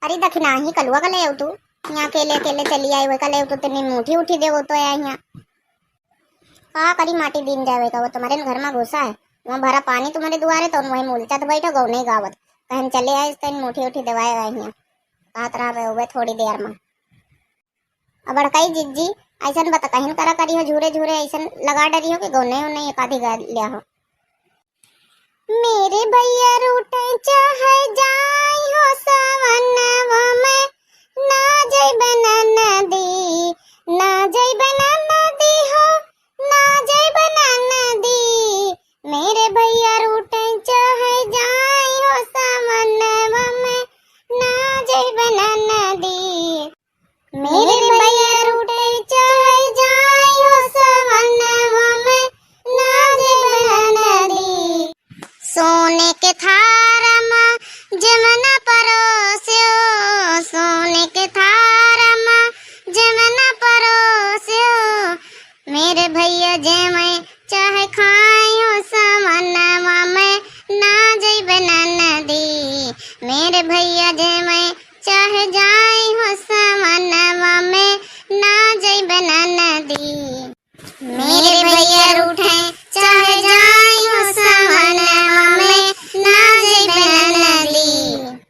अरे दखना ही कलुआ का ले तू यहाँ अकेले अकेले चली आई वो का ले तू तेनी मुठी उठी दे वो तो है यहाँ का करी माटी दिन जावे का वो तुम्हारे घर में घुसा है वहाँ भरा पानी तुम्हारे दुआरे तो वही मूलचा तो बैठो गौ नहीं गावत कहन चले आए तेन मुठी उठी देवाए यहाँ कहा तरह हुए थोड़ी देर में अब बड़काई जिज्जी ऐसा बता कहीं करा करी हो झूरे झूरे ऐसा लगा डरी हो कि गौ नहीं एक आधी गा लिया हो मेरे भैया रूठे चाहे जाई हो सवनवा में ना जई बना नदी ना जई बना नदी हो ना जई बना नदी मेरे भैया रूठे चाहे जाई हो सवनवा में ना जई बना नदी मेरे भैया रूठे चाहे जाई हो सवनवा में ना जई बना नदी सोने के थारा में जमना परोस्यो सोने के थारा में जमना परोस्यो मेरे भैया जे मैं चाहे खाई हो समनवा में ना जई बना नदी मेरे भैया जे मैं चाहे जाई हो समनवा में ना जई बना नदी मेरे भैया रूठे चाहे जाई हो समनवा में ना जई बना नदी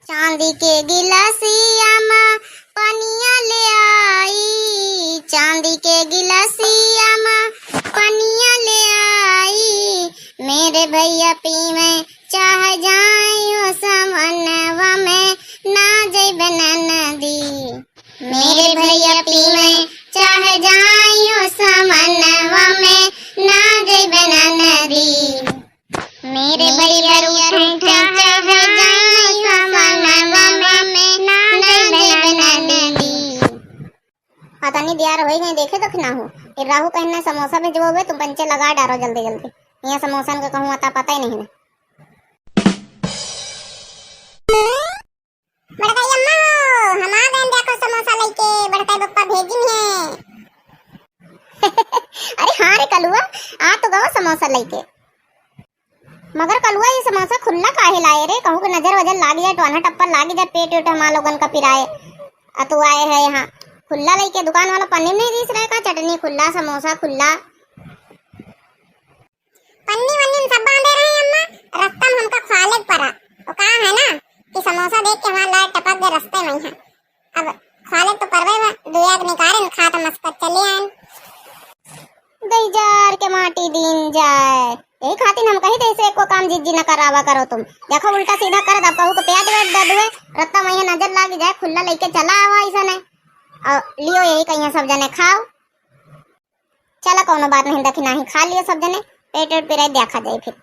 चांदी के गिलासिया में पनिया ले आई चांदी के गिलासिया में पनिया ले आई मेरे भैया पीवे चाहे जाई हो समनवा में ना जई बना नदी मेरे भैया पीवे चाहे जाई हो समनवा में ना जई बना नदी मेरे भैया रूठे चाहे जाई हो समनवा में ना जई बना नदी पता नहीं दियार होई गई देखे तो ना हो ये राहु कहना समोसा भेजोगे तुम पंचे लगा डारो जल्दी जल्दी यहाँ समोसा का कहूँ आता पता ही नहीं है बड़काई अम्मा हम आ गए देखो समोसा लेके बड़काई पप्पा भेजिन है अरे हाँ रे कलुआ आ तो गओ समोसा लेके मगर कलुआ ये समोसा खुला काहे लाए रे कहूँ कि नजर वजर लाग जाए टोना टप्पर लाग जाए पेट वेट हमारा लोगन का पिराए अतु आए है यहाँ खुला लेके दुकान वाला पन्नी नहीं दिस रहा का चटनी खुला समोसा खुला पन्नी वन्नी सब बांधे रहे अम्मा रास्ता में हमका खाले पड़ा वो कहा है ना कि समोसा देख के वहां लाइट टपक गए रास्ते में यहाँ अब खाले तो परवे दुया निकाले खा तो मस्कत चले आए दई जार के माटी दिन जाए यही खातिर हम कही थे को काम जिज्जी न करावा करो तुम देखो उल्टा सीधा कर दब कहू को प्याज वेट दे दुए रत्ता में नजर लाग जाए खुला लेके चला आवा ऐसा नहीं और लियो यही कहीं सब जने खाओ चला कोनो बात नहीं दखी नहीं खा लियो सब जने पेट वेट पे देखा जाए फिर